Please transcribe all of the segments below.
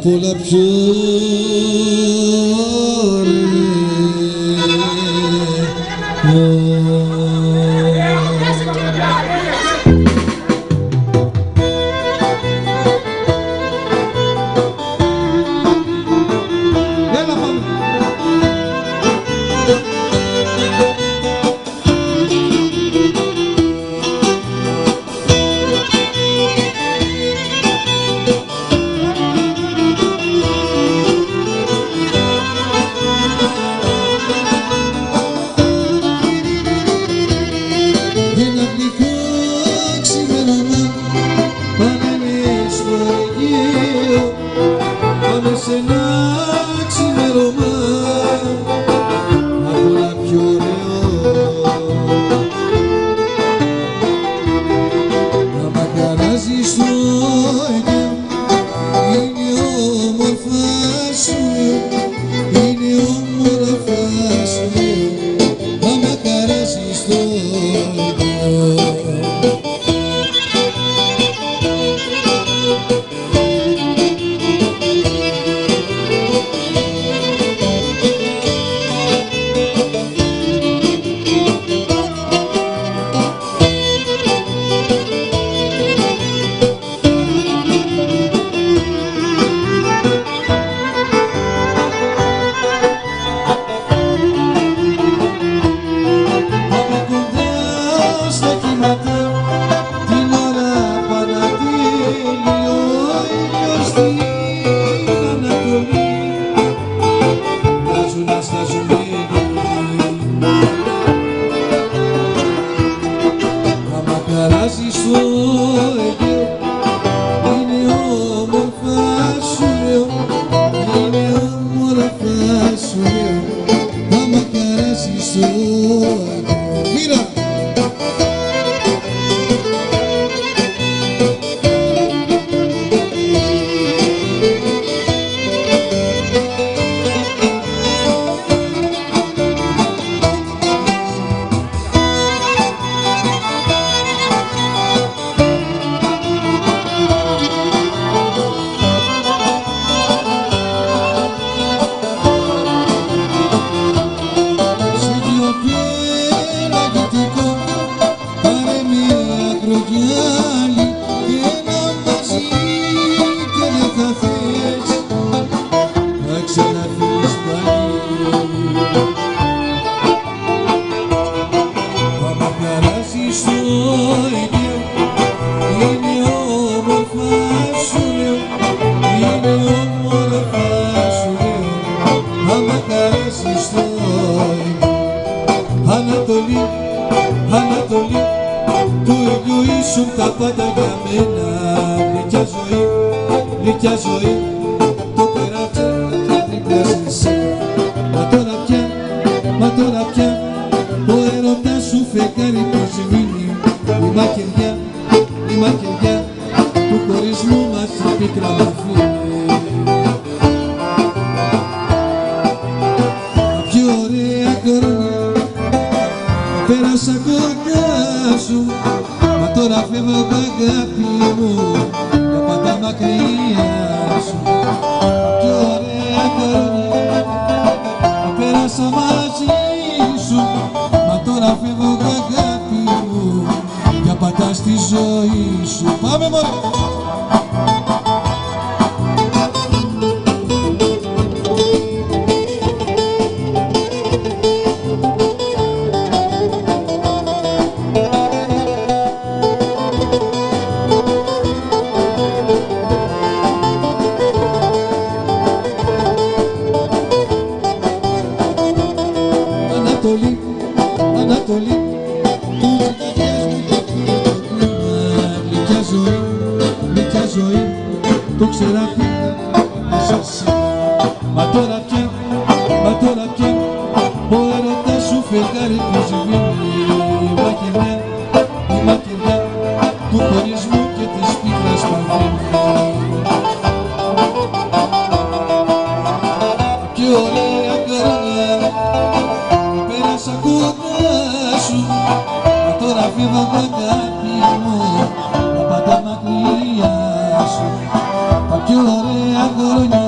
όλα πιο Ωραία κορονιά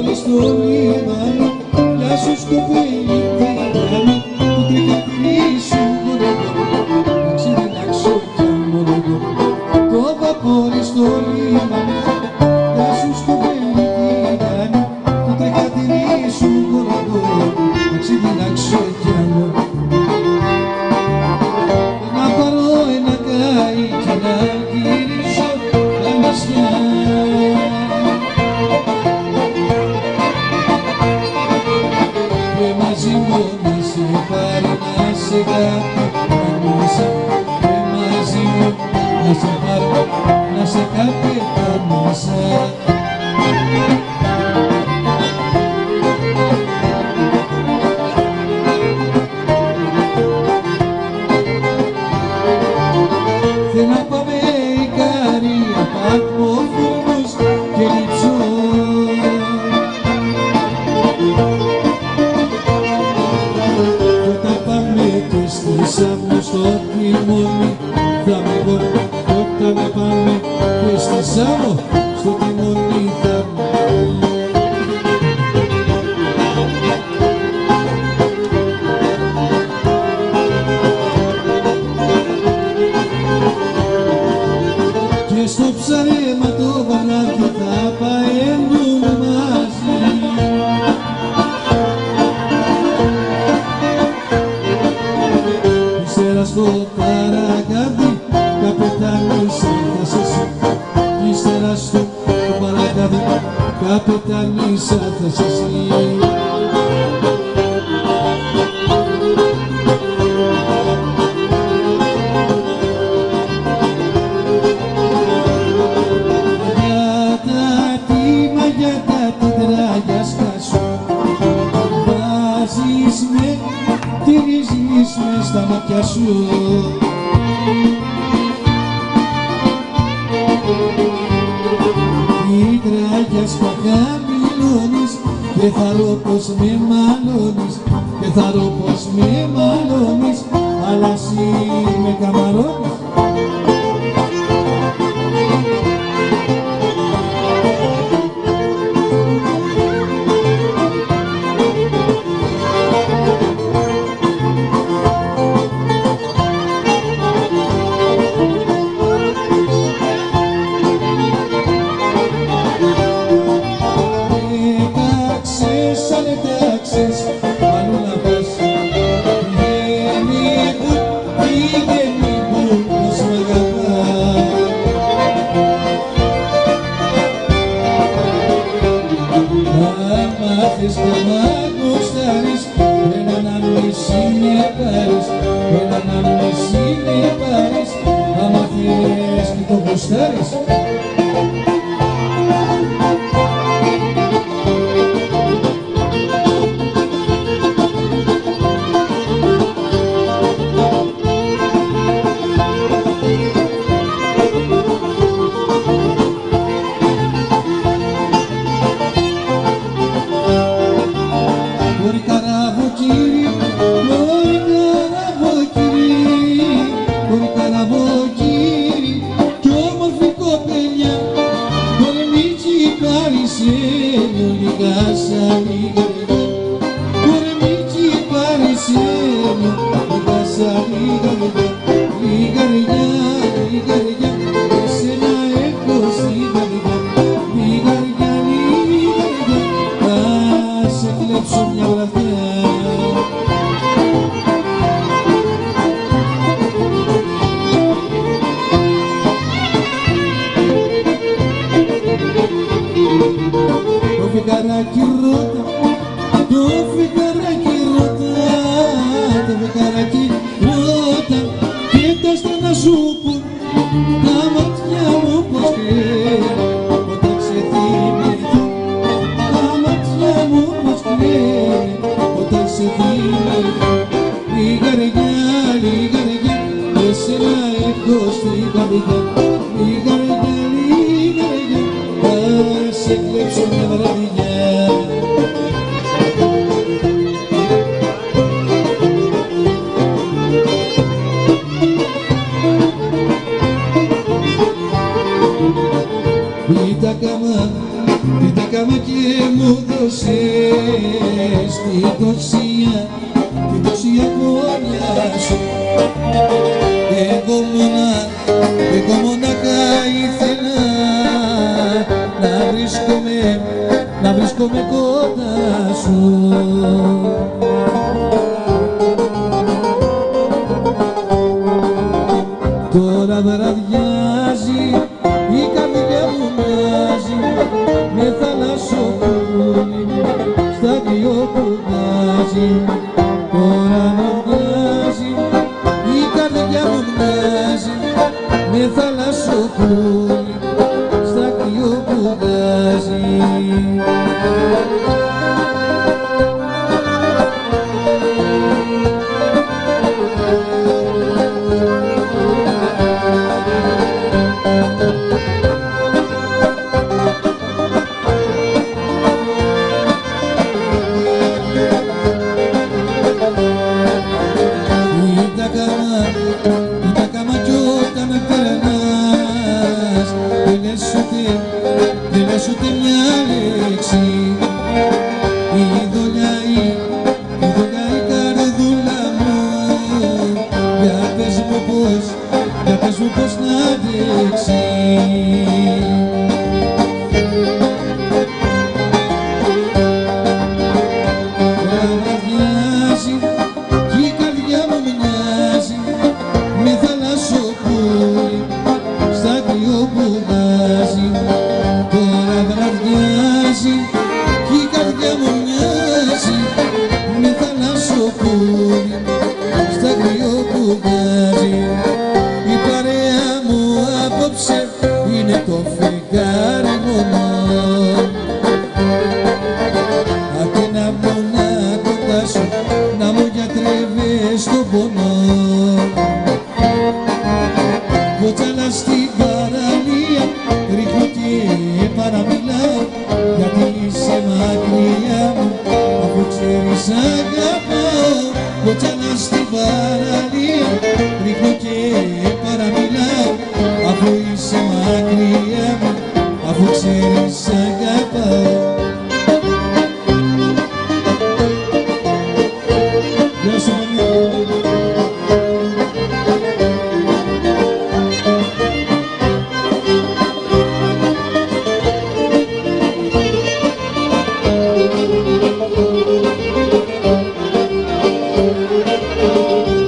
πόλη στο λιμάνι, γεια σου στο πελικάνι, που τρικατρίσουν γονεγό, να ξεδινάξω κι αμονεγό. Το βαπόρι στο λιμάνι, γεια σου στο πελικάνι, που τρικατρίσουν γονεγό, να ξεδινάξω κι αμονεγό. Να πάρω ένα καί και να γυρίσω τα νησιά. Μαζί μου να σε πάρω, να σε καπετάνισα. Μαζί μου να σε πάρω, να σε καπετάνισα. Θέλω να πάμε Ικαρία, Πατμόφωνος και Λιψό. Όταν πάμε και στη Σάμο στο τιμόνι θα με γόρω. Όταν πάμε και στη Σάμο στο τιμόνι θα με γόρω. Και στο ψαρέμα το βράδυ θα παέντουμε μαζί. Ύστερα στο παρακάδι καπετάνισα θα σε εσύ. Ύστερα στο παρακάδι καπετάνισα θα σε εσύ. Τυρίζεις μες στα μάτια σου. Τι τράγιας παχαμιλώνεις και θαρώ πως με μαλώνεις, και θαρώ πως με μαλώνεις, αλλά εσύ με καμαρώνεις. Μάθες και μ' ακουστάρεις, έναν αν με συνεπάρεις, έναν αν με συνεπάρεις, άμα θες και το γουστάρεις. Το φεγγαράκι ρώτα, το φεγγαράκι ρώτα, το φεγγαράκι ρώτα, και τα στενά σου πουν τα μάτια μου πως κλαίει όταν ξεθυμηθώ, τα μάτια μου πως κλαίει όταν σε θυμηθώ. Λιγαριά, λιγαριά, εσένα έχω στην καρδιά, λιγαριά, λιγαριά, θα σε κλέψω μια βραδιά. έδωσες την τόση αγωνιά σου. Εγώ μονάχα ήθελα να βρίσκομαι κοντά σου. Τώρα βραδιάζει, η καρδιά μου μοιάζει με θαλασσοπούλι στα κρυό που βγάζει. Τώρα βραδιάζει, η καρδιά μου μοιάζει με θαλασσοπούλι στα κρυό που βγάζει. Δεν λες ούτε μια λέξη. Η δουλειά η καρδούλα μου. Για πες μου πώς να αντέξει. Βραδιάζει κι η καρδιά μου μοιάζει με θαλασσοπούλι στα κρυό που βγάζει. Τώρα βραδιάζει κι η καρδιά μου μοιάζει με θαλασσοπούλι στα κρυό που βγάζει. Η παρέα μου απόψε είναι το φεγγάρι μόνο. Απ' ένα μονάχα σου να μου γιατρεύεις τον πόνο. Κοτσάλα στην παραλία ρίχνω και παραμιλάω, γιατί είσαι μακριά μου αφού ξέρεις αγαπάω. Κοτσάλα στην παραλία ρίχνω και παραμιλάω, αφού είσαι μακριά μου αφού ξέρεις αγαπάω. Γεια σου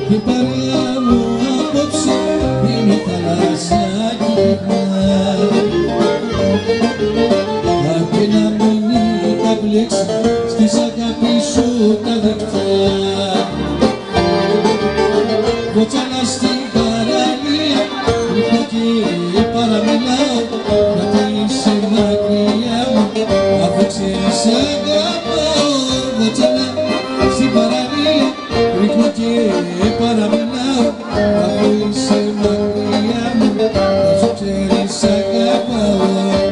η παρέα μου απόψε είναι θαλάσσια κύκνα. Απ' ένα μονή θα πλέξει στις αγάπη σου τα δεκτά. Κοτσάλα στην παραλία ρίχνω και παραμιλάω, γιατί είσαι μακριά μου αφού ξέρεις αγαπάω. Κοτσάλα στην παραλία ρίχνω και παραμιλάω, αφού είσαι μακριά μου αφού ξέρεις αγαπάω.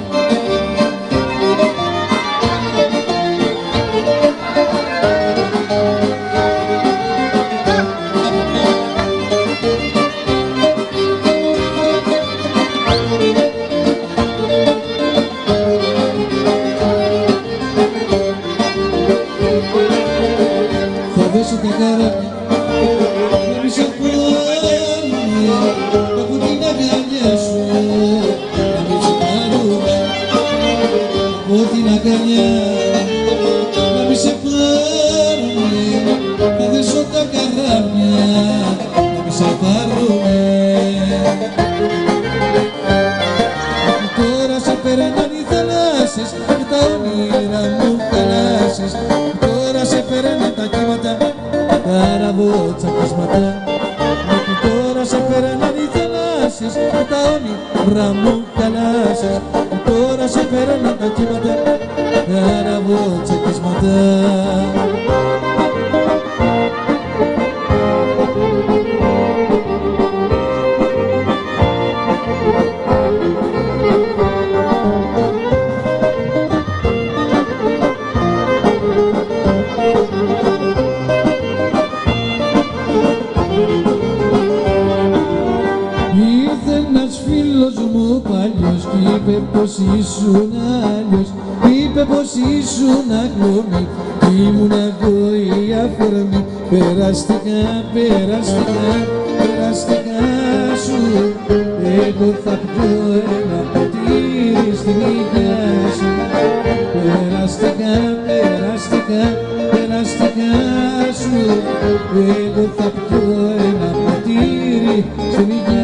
Θα δώσω τα καράβια να μη σε πάρουμε από την αγκαλιά σου, να μη σε πάρουμε από την αγκαλιά, να μη σε πάρουμε. Θα δώσω τα καράβια να μη σε πάρουμε. Τώρα σε περνάνε οι θαλάσσες και τα όνειρα μου χαλάσσες. Τώρα σε περνάνε τα κύματα, τα ραβοτσακίσματα. Τώρα σε περνάνε οι θαλάσσες και τα όνειρα μου χαλάσσες. Τώρα σε περνάνε τα κύματα, τα ραβοτσακίσματα. Ήρθε ένας φίλος μου παλιός κι είπε πως ήσουν άλλος. Είπε είπε πως ήσουν αγνώμη, ήμουν εγώ η αφορμή. Περαστικά σου, εγώ θα πιω ένα ποτήρι στην υγειά σου. Περαστικά σου, εγώ θα πιω ένα ποτήρι στην υγειά σου.